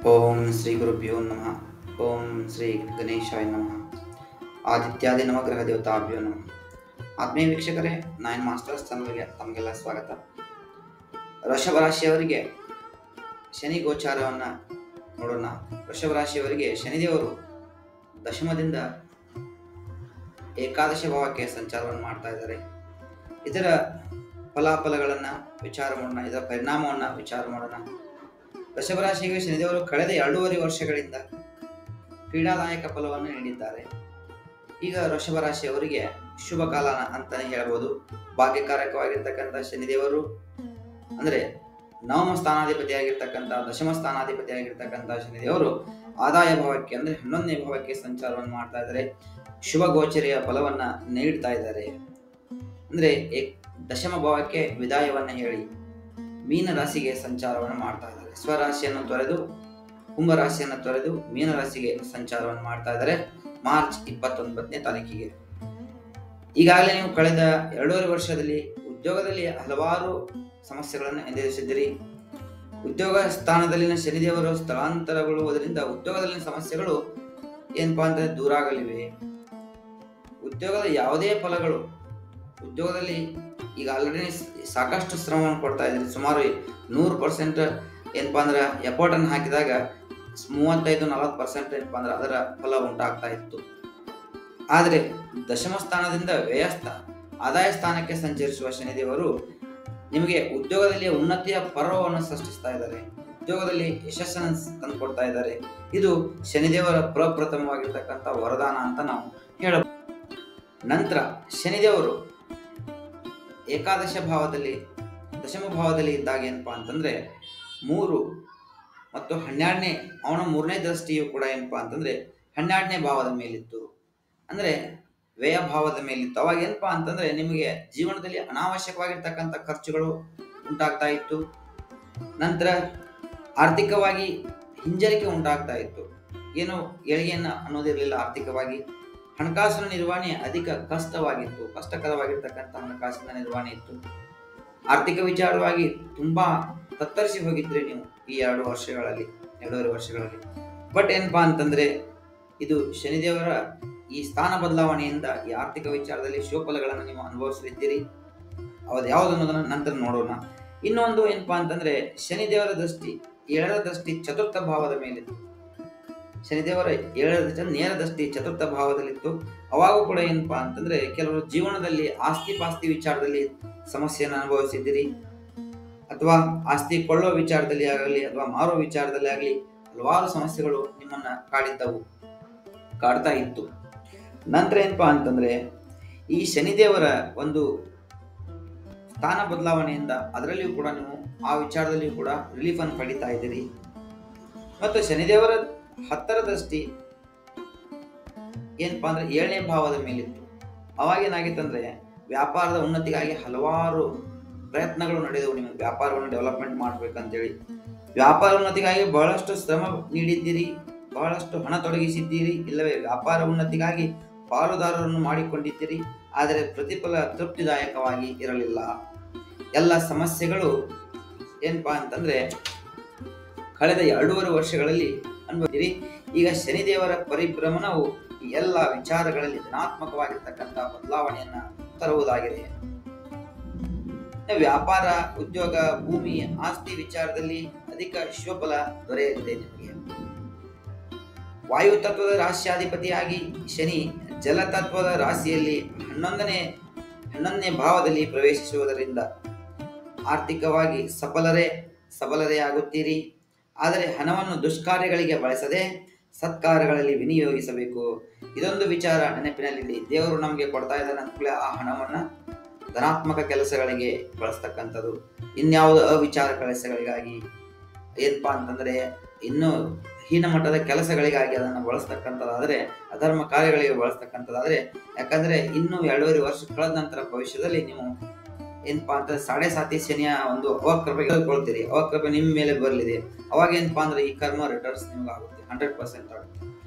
ಓಂ ಶ್ರೀ ಗುರುಭ್ಯೋ ನಮಃ. ಓಂ ಶ್ರೀ ಗಣೇಶಾಯ ನಮಃ. ಆದಿತ್ಯಾದಿ ನವಗ್ರಹ ದೇವತಾಭ್ಯೋ ನಮಃ. ಆತ್ಮೀಯ ವೀಕ್ಷಕರೇ, ನೈನ್ ಮಾಸ್ಟರ್ಸ್ ಚಾನಲ್ಗೆ ತಮಗೆಲ್ಲ ಸ್ವಾಗತ. ವೃಷಭ ರಾಶಿಯವರಿಗೆ ಶನಿ ಗೋಚಾರವನ್ನು ನೋಡೋಣ. ವೃಷಭ ರಾಶಿಯವರಿಗೆ ಶನಿದೇವರು ದಶಮದಿಂದ ಏಕಾದಶ ಭಾವಕ್ಕೆ ಸಂಚಾರವನ್ನು ಮಾಡ್ತಾ ಇದ್ದಾರೆ. ಇದರ ಫಲಾಫಲಗಳನ್ನು ವಿಚಾರ ಮಾಡೋಣ, ಇದರ ಪರಿಣಾಮವನ್ನು ವಿಚಾರ ಮಾಡೋಣ. ವೃಷಭ ರಾಶಿಗೆ ಶನಿದೇವರು ಕಳೆದ 2.5 ವರ್ಷಗಳಿಂದ ಕ್ರೀಡಾದಾಯಕ ಫಲವನ್ನು ನೀಡಿದ್ದಾರೆ. ಈಗ ವೃಷಭ ರಾಶಿಯವರಿಗೆ ಶುಭ ಕಾಲ ಅಂತಾನೆ ಹೇಳ್ಬೋದು. ಭಾಗ್ಯಕಾರಕವಾಗಿರ್ತಕ್ಕಂಥ ಶನಿದೇವರು ಅಂದ್ರೆ ನವಮ ಸ್ಥಾನಾಧಿಪತಿಯಾಗಿರ್ತಕ್ಕಂಥ ದಶಮ ಸ್ಥಾನಾಧಿಪತಿಯಾಗಿರ್ತಕ್ಕಂಥ ಶನಿದೇವರು ಆದಾಯ ಭಾವಕ್ಕೆ ಅಂದ್ರೆ 11ನೇ ಭಾವಕ್ಕೆ ಸಂಚಾರವನ್ನು ಮಾಡ್ತಾ ಇದ್ದಾರೆ. ಶುಭ ಗೋಚರಿಯ ಫಲವನ್ನ ನೀಡ್ತಾ ಇದ್ದಾರೆ. ಅಂದ್ರೆ ದಶಮ ಭಾವಕ್ಕೆ ವಿದಾಯವನ್ನ ಹೇಳಿ ಮೀನ ರಾಶಿಗೆ ಸಂಚಾರವನ್ನು ಮಾಡ್ತಾ ಇದ್ದಾರೆ. ಸ್ವರಾಶಿಯನ್ನು ತೊರೆದು ಕುಂಭರಾಶಿಯನ್ನು ತೊರೆದು ಮೀನ ರಾಶಿಗೆ ಸಂಚಾರವನ್ನು ಮಾಡ್ತಾ ಇದ್ದಾರೆ ಮಾರ್ಚ್ 29ನೇ ತಾರೀಕಿಗೆ. ಈಗಾಗಲೇ ನೀವು ಕಳೆದ 2.5 ವರ್ಷದಲ್ಲಿ ಉದ್ಯೋಗದಲ್ಲಿ ಹಲವಾರು ಸಮಸ್ಯೆಗಳನ್ನು ಎದುರಿಸಿದ್ದೀರಿ. ಉದ್ಯೋಗ ಸ್ಥಾನದಲ್ಲಿನ ಶನಿದೇವರು ಸ್ಥಳಾಂತರಗೊಳ್ಳುವುದರಿಂದ ಉದ್ಯೋಗದಲ್ಲಿನ ಸಮಸ್ಯೆಗಳು ಏನಪ್ಪಾ ಅಂತಂದ್ರೆ ದೂರ ಆಗಲಿವೆ. ಉದ್ಯೋಗದ ಯಾವುದೇ ಫಲಗಳು ಉದ್ಯೋಗದಲ್ಲಿ ಈಗ ಆಲ್ರೆಡಿ ಸಾಕಷ್ಟು ಶ್ರಮವನ್ನು ಕೊಡ್ತಾ ಇದ್ದೀರಿ. ಸುಮಾರು 100% ಏನಪ್ಪಾ ಅಂದ್ರೆ ಎಫರ್ಟ್ ಅನ್ನು ಹಾಕಿದಾಗ 35-40% ಏನಪ್ಪಾ ಅಂದ್ರೆ ಅದರ ಫಲ ಉಂಟಾಗ್ತಾ ಇತ್ತು. ಆದರೆ ದಶಮ ಸ್ಥಾನದಿಂದ ಆದಾಯ ಸ್ಥಾನಕ್ಕೆ ಸಂಚರಿಸುವ ಶನಿದೇವರು ನಿಮಗೆ ಉದ್ಯೋಗದಲ್ಲಿ ಉನ್ನತಿಯ ಪರ್ವವನ್ನು ಸೃಷ್ಟಿಸ್ತಾ ಇದ್ದಾರೆ. ಉದ್ಯೋಗದಲ್ಲಿ ಯಶಸ್ಸನ್ನು ತಂದುಕೊಡ್ತಾ ಇದ್ದಾರೆ. ಇದು ಶನಿದೇವರ ಪ್ರಪ್ರಥಮವಾಗಿರ್ತಕ್ಕಂಥ ವರದಾನ ಅಂತ ನಾವು ಹೇಳಬಹುದು. ನಂತರ ಶನಿದೇವರು ಏಕಾದಶ ಭಾವದಲ್ಲಿ ದಶಮ ಭಾವದಲ್ಲಿ ಇದ್ದಾಗ ಏನಪ್ಪಾ ಅಂತಂದ್ರೆ 3 ಮತ್ತು 12ನೇ ಅವನ 3ನೇ ದೃಷ್ಟಿಯು ಕೂಡ ಏನಪ್ಪಾ ಅಂತಂದ್ರೆ 12ನೇ ಭಾವದ ಮೇಲಿತ್ತು, ಅಂದ್ರೆ ವ್ಯಯ ಭಾವದ ಮೇಲಿತ್ತು. ಅವಾಗ ಏನಪ್ಪಾ ಅಂತಂದ್ರೆ ನಿಮಗೆ ಜೀವನದಲ್ಲಿ ಅನಾವಶ್ಯಕವಾಗಿರ್ತಕ್ಕಂಥ ಖರ್ಚುಗಳು ಉಂಟಾಗ್ತಾ ಇತ್ತು. ನಂತರ ಆರ್ಥಿಕವಾಗಿ ಹಿಂಜರಿಕೆ ಉಂಟಾಗ್ತಾ ಇತ್ತು. ಏನು ಏಳಿಗೆಯನ್ನ ಅನ್ನೋದಿರಲಿಲ್ಲ. ಆರ್ಥಿಕವಾಗಿ ಹಣಕಾಸಿನ ನಿರ್ವಹಣೆ ಅಧಿಕ ಕಷ್ಟಕರವಾಗಿರ್ತಕ್ಕಂಥ ಹಣಕಾಸಿನ ನಿರ್ವಹಣೆ ಇತ್ತು. ಆರ್ಥಿಕ ವಿಚಾರವಾಗಿ ತುಂಬಾ ತತ್ತರಿಸಿ ಹೋಗಿದ್ರಿ ನೀವು ಈ 2.5 ವರ್ಷಗಳಲ್ಲಿ. ಬಟ್ ಏನಪ್ಪಾ ಅಂತಂದ್ರೆ ಇದು ಶನಿದೇವರ ಈ ಸ್ಥಾನ ಬದಲಾವಣೆಯಿಂದ ಈ ಆರ್ಥಿಕ ವಿಚಾರದಲ್ಲಿ ಶುಭಫಲಗಳನ್ನು ನೀವು ಅನುಭವಿಸಲಿದ್ದೀರಿ. ಅದು ಯಾವುದು ಅನ್ನೋದನ್ನ ನಂತರ ನೋಡೋಣ. ಇನ್ನೊಂದು ಏನಪ್ಪಾ ಅಂತಂದ್ರೆ ಶನಿದೇವರ ದೃಷ್ಟಿ 7ರ ದೃಷ್ಟಿ ಚತುರ್ಥ ಭಾವದ ಮೇಲಿತ್ತು. ಶನಿದೇವರ 7ರ ದೃಷ್ಟಿ ನೇರ ದೃಷ್ಟಿ ಚತುರ್ಥ ಭಾವದಲ್ಲಿತ್ತು. ಅವಾಗೂ ಕೂಡ ಏನಪ್ಪಾ ಅಂತಂದ್ರೆ ಕೆಲವರು ಜೀವನದಲ್ಲಿ ಆಸ್ತಿ ಪಾಸ್ತಿ ವಿಚಾರದಲ್ಲಿ ಸಮಸ್ಯೆಯನ್ನು ಅನುಭವಿಸಿದ್ದೀರಿ, ಅಥವಾ ಆಸ್ತಿ ಕೊಳ್ಳುವ ವಿಚಾರದಲ್ಲಿ ಆಗಲಿ ಅಥವಾ ಮಾರುವ ವಿಚಾರದಲ್ಲಿ ಆಗಲಿ ಹಲವಾರು ಸಮಸ್ಯೆಗಳು ನಿಮ್ಮನ್ನ ಕಾಡ್ತಾ ಇತ್ತು. ನಂತರ ಏನಪ್ಪಾ ಅಂತಂದ್ರೆ ಈ ಶನಿದೇವರ ಒಂದು ಸ್ಥಾನ ಬದಲಾವಣೆಯಿಂದ ಅದರಲ್ಲಿಯೂ ಕೂಡ ನೀವು ಆ ವಿಚಾರದಲ್ಲಿಯೂ ಕೂಡ ರಿಲೀಫ್ ಅನ್ನು ಪಡಿತಾ ಇದ್ದೀರಿ. ಮತ್ತು ಶನಿದೇವರ 10ರ ದೃಷ್ಟಿ ಏನಪ್ಪಾ ಅಂದ್ರೆ 7ನೇ ಭಾವದ ಮೇಲಿತ್ತು. ಅವಾಗ ಏನಾಗಿತ್ತಂದ್ರೆ ವ್ಯಾಪಾರದ ಉನ್ನತಿಗಾಗಿ ಹಲವಾರು ಪ್ರಯತ್ನಗಳು ನಡೆದವು. ನಿಮಗೆ ವ್ಯಾಪಾರವನ್ನು ಡೆವಲಪ್ಮೆಂಟ್ ಮಾಡ್ಬೇಕಂತೇಳಿ ವ್ಯಾಪಾರ ಉನ್ನತಿಗಾಗಿ ಬಹಳಷ್ಟು ಶ್ರಮ ನೀಡಿದ್ದೀರಿ, ಬಹಳಷ್ಟು ಹಣ ತೊಡಗಿಸಿದ್ದೀರಿ, ಇಲ್ಲವೇ ವ್ಯಾಪಾರ ಉನ್ನತಿಗಾಗಿ ಪಾಲುದಾರರನ್ನು ಮಾಡಿಕೊಂಡಿದ್ದೀರಿ. ಆದರೆ ಪ್ರತಿಫಲ ತೃಪ್ತಿದಾಯಕವಾಗಿ ಇರಲಿಲ್ಲ. ಎಲ್ಲ ಸಮಸ್ಯೆಗಳು ಏನಪ್ಪಾ ಅಂತಂದ್ರೆ ಕಳೆದ 2.5 ವರ್ಷಗಳಲ್ಲಿ ಅನುಭವಿಸಿರಿ. ಈಗ ಶನಿದೇವರ ಪರಿಭ್ರಮಣವು ಈ ಎಲ್ಲ ವಿಚಾರಗಳಲ್ಲಿ ಧನಾತ್ಮಕವಾಗಿರ್ತಕ್ಕಂಥ ಬದಲಾವಣೆಯನ್ನ ತರುವುದಾಗಿದೆ. ವ್ಯಾಪಾರ, ಉದ್ಯೋಗ, ಭೂಮಿ, ಆಸ್ತಿ ವಿಚಾರದಲ್ಲಿ ಅಧಿಕ ಶುಭಫಲ ದೊರೆಯಲಿದೆ ನಿಮಗೆ. ವಾಯು ತತ್ವದ ರಾಶಿಯಾಧಿಪತಿಯಾಗಿ ಶನಿ ಜಲತತ್ವದ ರಾಶಿಯಲ್ಲಿ 11ನೇ ಭಾವದಲ್ಲಿ ಪ್ರವೇಶಿಸುವುದರಿಂದ ಆರ್ಥಿಕವಾಗಿ ಸಬಲರೇ ಆಗುತ್ತೀರಿ. ಆದರೆ ಹಣವನ್ನು ದುಷ್ಕಾರ್ಯಗಳಿಗೆ ಬಳಸದೆ ಸತ್ಕಾರ್ಯಗಳಲ್ಲಿ ವಿನಿಯೋಗಿಸಬೇಕು. ಇದೊಂದು ವಿಚಾರ ನೆನಪಿನಲ್ಲಿಡಿ. ದೇವರು ನಮಗೆ ಕೊಡ್ತಾ ಇದ್ದಾನೆ ಅಂದ್ಕೂಡಲೇ ಆ ಹಣವನ್ನ ಧನಾತ್ಮಕ ಕೆಲಸಗಳಿಗೆ ಬಳಸ್ತಕ್ಕಂಥದ್ದು, ಇನ್ಯಾವುದು ಅವಿಚಾರ ಕೆಲಸಗಳಿಗಾಗಿ ಏನಪ್ಪಾ ಅಂತಂದ್ರೆ ಇನ್ನು ಹೀನ ಮಟ್ಟದ ಕೆಲಸಗಳಿಗಾಗಿ ಅದನ್ನು ಬಳಸ್ತಕ್ಕಂಥದ್ದಾದ್ರೆ, ಅಧರ್ಮ ಕಾರ್ಯಗಳಿಗೆ ಬಳಸ್ತಕ್ಕಂಥದ್ದಾದ್ರೆ, ಯಾಕಂದ್ರೆ ಇನ್ನು 2.5 ವರ್ಷ ಕಳೆದ ನಂತರ ಭವಿಷ್ಯದಲ್ಲಿ ನೀವು ಏನಪ್ಪಾ ಅಂತ 7.5 ಶನಿಯ ಒಂದು ಅವಕೃಪೆಗೆ ಕೊಳ್ತೀರಿ. ಅವಕೃಪೆ ನಿಮ್ಮ ಮೇಲೆ ಬರಲಿದೆ. ಅವಾಗ ಏನಪ್ಪಾ ಅಂದ್ರೆ ಈ ಕರ್ಮ ರಿಟರ್ನ್ಸ್ ನಿಮ್ಗೆ ಆಗುತ್ತೆ, 100% ಆಗುತ್ತೆ.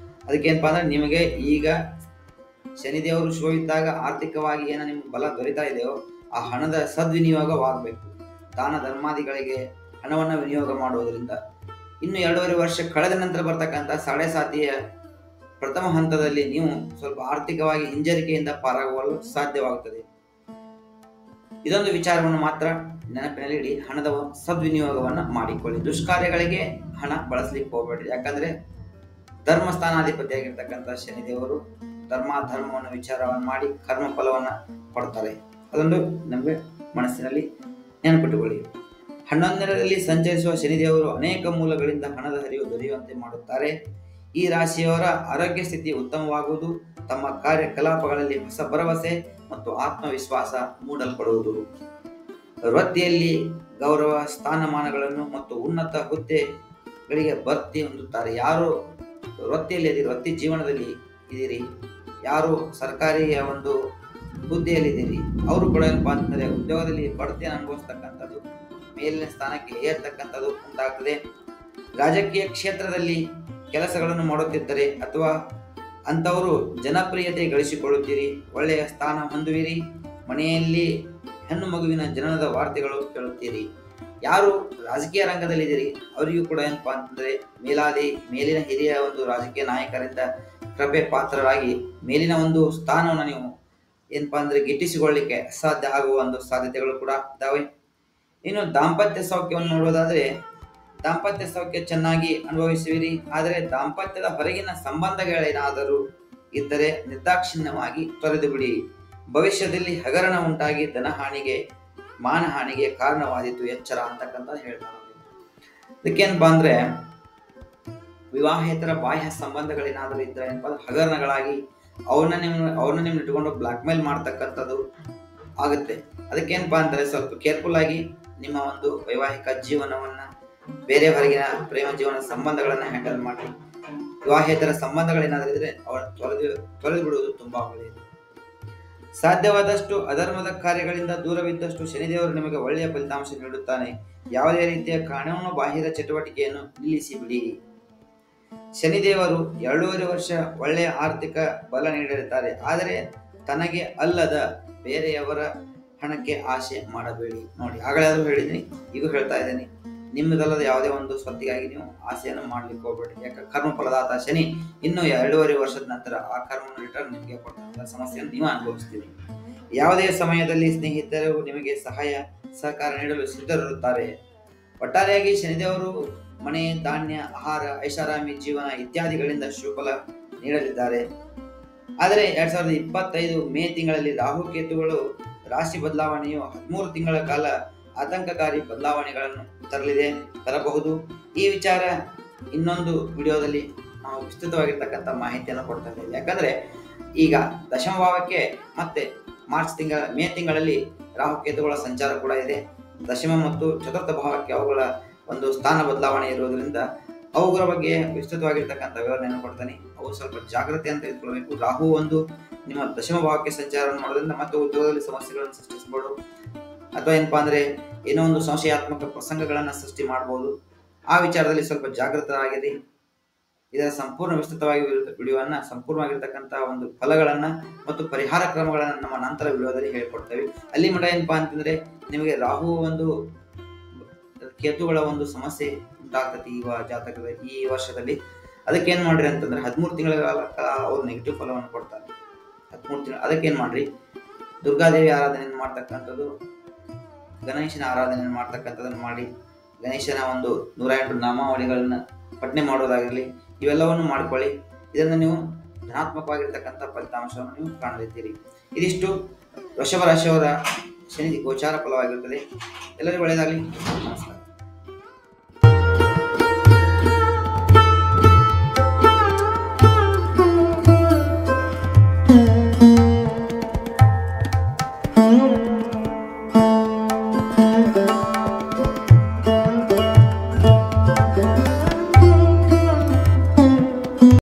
ಅದಕ್ಕೆ ಏನಪ್ಪಾ ಅಂದ್ರೆ ನಿಮಗೆ ಈಗ ಶನಿದೇವರು ಶುಭ ಇದ್ದಾಗ ಆರ್ಥಿಕವಾಗಿ ಏನೋ ನಿಮ್ಗೆ ಬಲ ದೊರೀತಾ ಇದೆಯೋ ಆ ಹಣದ ಸದ್ವಿನಿಯೋಗವಾಗಬೇಕು. ದಾನ ಧರ್ಮಾದಿಗಳಿಗೆ ಹಣವನ್ನು ವಿನಿಯೋಗ ಮಾಡುವುದರಿಂದ ಇನ್ನು 2.5 ವರ್ಷ ಕಳೆದ ನಂತರ ಬರ್ತಕ್ಕಂಥ ಸಾಡೆ ಸಾತಿಯ ಪ್ರಥಮ ಹಂತದಲ್ಲಿ ನೀವು ಸ್ವಲ್ಪ ಆರ್ಥಿಕವಾಗಿ ಹಿಂಜರಿಕೆಯಿಂದ ಪಾರಾಗಲು ಸಾಧ್ಯವಾಗುತ್ತದೆ. ಇದೊಂದು ವಿಚಾರವನ್ನು ಮಾತ್ರ ನೆನಪಿನಲ್ಲಿ ಹಣದ ಸದ್ವಿನಿಯೋಗವನ್ನು ಮಾಡಿಕೊಳ್ಳಿ. ದುಷ್ಕಾರ್ಯಗಳಿಗೆ ಹಣ ಬಳಸಲಿಕ್ಕೆ ಹೋಗಬೇಡಿ. ಯಾಕಂದ್ರೆ ಧರ್ಮಸ್ಥಾನಾಧಿಪತಿಯಾಗಿರ್ತಕ್ಕಂಥ ಶನಿದೇವರು ಧರ್ಮವನ್ನು ವಿಚಾರವನ್ನು ಮಾಡಿ ಕರ್ಮ ಫಲವನ್ನ ಕೊಡ್ತಾರೆ. ಅದೊಂದು ನಮಗೆ ಮನಸ್ಸಿನಲ್ಲಿ ನೆನಪಿಟ್ಟುಕೊಳ್ಳಿ. 11ರಲ್ಲಿ ಸಂಚರಿಸುವ ಶನಿದೇವರು ಅನೇಕ ಮೂಲಗಳಿಂದ ಹಣದ ಹರಿವು ದೊರೆಯುವಂತೆ ಮಾಡುತ್ತಾರೆ. ಈ ರಾಶಿಯವರ ಆರೋಗ್ಯ ಸ್ಥಿತಿ ಉತ್ತಮವಾಗುವುದು, ತಮ್ಮ ಕಾರ್ಯಕಲಾಪಗಳಲ್ಲಿ ಹೊಸ ಭರವಸೆ ಮತ್ತು ಆತ್ಮವಿಶ್ವಾಸ ಮೂಡಲ್ಪಡುವುದು, ವೃತ್ತಿಯಲ್ಲಿ ಗೌರವ ಸ್ಥಾನಮಾನಗಳನ್ನು ಮತ್ತು ಉನ್ನತ ಹುದ್ದೆಗಳಿಗೆ ಭರ್ತಿ ಹೊಂದುತ್ತಾರೆ. ಯಾರು ವೃತ್ತಿಯಲ್ಲಿ ವೃತ್ತಿ ಜೀವನದಲ್ಲಿ ಇದ್ದೀರಿ, ಯಾರು ಸರ್ಕಾರಿಯ ಒಂದು ಹುದ್ದೆಯಲ್ಲಿದ್ದೀರಿ, ಅವರು ಕೂಡ ಏನಪ್ಪಾ ಅಂತಂದ್ರೆ ಉದ್ಯೋಗದಲ್ಲಿ ಬಡ್ತಿಯನ್ನು ಅನುಭವಿಸ್ತಕ್ಕಂಥದ್ದು, ಮೇಲಿನ ಸ್ಥಾನಕ್ಕೆ ಏರ್ತಕ್ಕಂಥದ್ದು ಉಂಟಾಗ್ತದೆ. ರಾಜಕೀಯ ಕ್ಷೇತ್ರದಲ್ಲಿ ಕೆಲಸಗಳನ್ನು ಮಾಡುತ್ತಿದ್ದರೆ ಅಥವಾ ಅಂಥವರು ಜನಪ್ರಿಯತೆ ಗಳಿಸಿಕೊಳ್ಳುತ್ತೀರಿ, ಒಳ್ಳೆಯ ಸ್ಥಾನ ಹೊಂದುವಿರಿ. ಮನೆಯಲ್ಲಿ ಹೆಣ್ಣು ಮಗುವಿನ ಜನನದ ವಾರ್ತೆಗಳು ಕೇಳುತ್ತೀರಿ. ಯಾರು ರಾಜಕೀಯ ರಂಗದಲ್ಲಿದ್ದೀರಿ ಅವರಿಗೂ ಕೂಡ ಏನಪ್ಪಾ ಅಂತಂದ್ರೆ ಮೇಲಿನ ಹಿರಿಯ ಒಂದು ರಾಜಕೀಯ ನಾಯಕರಿಂದ ಕೃಪೆ ಪಾತ್ರರಾಗಿ ಮೇಲಿನ ಒಂದು ಸ್ಥಾನವನ್ನು ನೀವು ಏನಪ್ಪಾ ಅಂದ್ರೆ ಗಿಟ್ಟಿಸಿಕೊಳ್ಳಿಕ್ಕೆ ಸಾಧ್ಯ ಆಗುವ ಒಂದು ಸಾಧ್ಯತೆಗಳು ಕೂಡ ಇದ್ದಾವೆ. ಇನ್ನು ದಾಂಪತ್ಯ ಸೌಖ್ಯವನ್ನು ನೋಡೋದಾದ್ರೆ ದಾಂಪತ್ಯ ಸೌಖ್ಯ ಚೆನ್ನಾಗಿ ಅನುಭವಿಸುವಿರಿ. ಆದರೆ ದಾಂಪತ್ಯದ ಹೊರಗಿನ ಸಂಬಂಧಗಳೇನಾದರೂ ಇದ್ದರೆ ನಿರ್ದಾಕ್ಷಿಣ್ಯವಾಗಿ ತೊರೆದು ಬಿಡಿ. ಭವಿಷ್ಯದಲ್ಲಿ ಹಗರಣ ಉಂಟಾಗಿ ಧನಹಾನಿಗೆ ಮಾನಹಾನಿಗೆ ಕಾರಣವಾದೀತು, ಎಚ್ಚರ ಅಂತಕ್ಕಂಥ ಹೇಳ್ತಾರೆ. ಅದಕ್ಕೇನಪ್ಪಾ ಅಂದ್ರೆ ವಿವಾಹೇತರ ಬಾಹ್ಯ ಸಂಬಂಧಗಳೇನಾದರೂ ಇದ್ದರೆ ಏನಪ್ಪಾ ಹಗರಣಗಳಾಗಿ ಅವ್ರನ್ನ ನಿಮ್ನ ಇಟ್ಕೊಂಡು ಬ್ಲಾಕ್ ಮೇಲ್ ಮಾಡ್ತಕ್ಕಂಥದ್ದು ಆಗುತ್ತೆ. ಅದಕ್ಕೇನಪ್ಪಾ ಅಂದ್ರೆ ಸ್ವಲ್ಪ ಕೇರ್ಫುಲ್ ಆಗಿ ನಿಮ್ಮ ಒಂದು ವೈವಾಹಿಕ ಜೀವನವನ್ನ ಬೇರೆ ಹೊರಗಿನ ಪ್ರೇಮ ಜೀವನ ಸಂಬಂಧಗಳನ್ನ ಹ್ಯಾಂಡಲ್ ಮಾಡಿ. ವಿವಾಹೇತರ ಸಂಬಂಧಗಳೇನಾದ್ರೂ ಇದ್ರೆ ಅವರನ್ನು ತೊರೆದು ಬಿಡುವುದು ತುಂಬಾ ಒಳ್ಳೆಯದು. ಸಾಧ್ಯವಾದಷ್ಟು ಅಧರ್ಮದ ಕಾರ್ಯಗಳಿಂದ ದೂರವಿದ್ದಷ್ಟು ಶನಿದೇವರು ನಿಮಗೆ ಒಳ್ಳೆಯ ಫಲಿತಾಂಶ ನೀಡುತ್ತಾನೆ. ಯಾವುದೇ ರೀತಿಯ ಕಾನೂನು ಬಾಹಿರ ಚಟುವಟಿಕೆಯನ್ನು ನಿಲ್ಲಿಸಿ ಬಿಡಿ. ಶನಿದೇವರು 2.5 ವರ್ಷ ಒಳ್ಳೆಯ ಆರ್ಥಿಕ ಬಲ ನೀಡಿರುತ್ತಾರೆ. ಆದರೆ ತನಗೆ ಅಲ್ಲದ ಬೇರೆಯವರ ಹಣಕ್ಕೆ ಆಸೆ ಮಾಡಬೇಡಿ. ನೋಡಿ, ಆಗಲಾದ್ರೂ ಹೇಳಿದ್ದೀನಿ, ಈಗ ಹೇಳ್ತಾ ಇದ್ದೀನಿ, ನಿಮ್ಮದಲ್ಲದ ಯಾವುದೇ ಒಂದು ಸ್ವತ್ತಿಗಾಗಿ ನೀವು ಆಸೆಯನ್ನು ಮಾಡ್ಲಿಕ್ಕೆ ಹೋಗ್ಬೇಡಿ. ಯಾಕೆ ಕರ್ಮ ಫಲದಾತ ಶನಿ ಇನ್ನು 2.5 ವರ್ಷದ ನಂತರ ಆ ಕರ್ಮನ ರಿಟರ್ನ್ ನಿಮಗೆ ಕೊಟ್ಟಂತ ಸಮಸ್ಯೆಯನ್ನು ನೀವು ಅನುಭವಿಸ್ತೀರಿ. ಯಾವುದೇ ಸಮಯದಲ್ಲಿ ಸ್ನೇಹಿತರು ನಿಮಗೆ ಸಹಕಾರ ನೀಡಲು ಸಿದ್ಧರಿರುತ್ತಾರೆ. ಒಟ್ಟಾರೆಯಾಗಿ ಶನಿದೇವರು ಮನೆ, ಧಾನ್ಯ, ಆಹಾರ, ಐಷಾರಾಮಿ ಜೀವನ ಇತ್ಯಾದಿಗಳಿಂದ ಶುಭಫಲ ನೀಡಲಿದ್ದಾರೆ. ಆದರೆ 2025 ಮೇ ತಿಂಗಳಲ್ಲಿ ರಾಹುಕೇತುಗಳು ರಾಶಿ ಬದಲಾವಣೆಯು 13 ತಿಂಗಳ ಕಾಲ ಆತಂಕಕಾರಿ ಬದಲಾವಣೆಗಳನ್ನು ತರಬಹುದು. ಈ ವಿಚಾರ ಇನ್ನೊಂದು ವಿಡಿಯೋದಲ್ಲಿ ನಾವು ವಿಸ್ತೃತವಾಗಿರ್ತಕ್ಕಂಥ ಮಾಹಿತಿಯನ್ನು ಕೊಡ್ತಾ ಇದ್ದೇವೆ. ಯಾಕಂದ್ರೆ ಈಗ ದಶಮ ಭಾವಕ್ಕೆ ಮತ್ತೆ ಮೇ ತಿಂಗಳಲ್ಲಿ ರಾಹುಕೇತುಗಳ ಸಂಚಾರ ಕೂಡ ಇದೆ. ದಶಮ ಮತ್ತು ಚತುರ್ಥ ಭಾವಕ್ಕೆ ಅವುಗಳ ಒಂದು ಸ್ಥಾನ ಬದಲಾವಣೆ ಇರುವುದರಿಂದ ಅವುಗಳ ಬಗ್ಗೆ ವಿಸ್ತೃತವಾಗಿರ್ತಕ್ಕಂಥ ವಿವರಣೆಯನ್ನು ಕೊಡ್ತಾನೆ. ಅವು ಸ್ವಲ್ಪ ಜಾಗ್ರತೆ ಅಂತ ಇಟ್ಕೊಳ್ಬೇಕು. ರಾಹು ಒಂದು ನಿಮ್ಮ ದಶಮ ಭಾವಕ್ಕೆ ಸಂಚಾರವನ್ನು ಮಾಡೋದ್ರಿಂದ ಮತ್ತೆ ಉದ್ಯೋಗದಲ್ಲಿ ಸಮಸ್ಯೆಗಳನ್ನು ಸೃಷ್ಟಿಸಬಹುದು, ಅಥವಾ ಏನಪ್ಪಾ ಅಂದ್ರೆ ಏನೋ ಒಂದು ಸಂಶಯಾತ್ಮಕ ಪ್ರಸಂಗಗಳನ್ನ ಸೃಷ್ಟಿ ಮಾಡಬಹುದು. ಆ ವಿಚಾರದಲ್ಲಿ ಸ್ವಲ್ಪ ಜಾಗೃತರಾಗಿರಿ. ಇದರ ಸಂಪೂರ್ಣ ವಿಸ್ತೃತವಾಗಿ ವಿಡಿಯೋವನ್ನ ಸಂಪೂರ್ಣವಾಗಿರ್ತಕ್ಕಂಥ ಒಂದು ಫಲಗಳನ್ನ ಮತ್ತು ಪರಿಹಾರ ಕ್ರಮಗಳನ್ನ ನಮ್ಮ ನಂತರ ವಿಡಿಯೋದಲ್ಲಿ ಹೇಳ್ಕೊಡ್ತೇವೆ. ಅಲ್ಲಿ ಮಟ್ಟ ಏನಪ್ಪಾ ಅಂತಂದ್ರೆ ನಿಮಗೆ ರಾಹು ಒಂದು ಕೇತುಗಳ ಒಂದು ಸಮಸ್ಯೆ ಉಂಟಾಗ್ತದೆ ಈ ಜಾತಕದ ಈ ವರ್ಷದಲ್ಲಿ. ಅದಕ್ಕೆ ಏನ್ ಮಾಡ್ರಿ ಅಂತಂದ್ರೆ 13 ತಿಂಗಳ ಕಾಲ ಅವ್ರು ನೆಗೆಟಿವ್ ಫಲವನ್ನು ಕೊಡ್ತಾರೆ. 13 ತಿಂಗಳು ಅದಕ್ಕೆ ಏನ್ ಮಾಡ್ರಿ, ದುರ್ಗಾದೇವಿ ಆರಾಧನೆಯನ್ನು ಮಾಡ್ತಕ್ಕಂಥದ್ದು, ಗಣೇಶನ ಆರಾಧನೆಯನ್ನು ಮಾಡ್ತಕ್ಕಂಥದ್ದನ್ನು ಮಾಡಿ, ಗಣೇಶನ ಒಂದು 108 ನಾಮಾವಳಿಗಳನ್ನ ಪಠನೆ ಮಾಡೋದಾಗಿರಲಿ, ಇವೆಲ್ಲವನ್ನು ಮಾಡ್ಕೊಳ್ಳಿ. ಇದನ್ನು ನೀವು ಧನಾತ್ಮಕವಾಗಿರ್ತಕ್ಕಂಥ ಫಲಿತಾಂಶವನ್ನು ನೀವು ಕಾಣಲಿದ್ದೀರಿ. ಇದಿಷ್ಟು ವೃಷಭ ರಾಶಿಯವರ ಶನಿ ಗೋಚಾರ ಫಲವಾಗಿರುತ್ತದೆ. ಎಲ್ಲರಿಗೂ ಒಳ್ಳೆಯದಾಗಲಿ. ನಮಸ್ಕಾರ.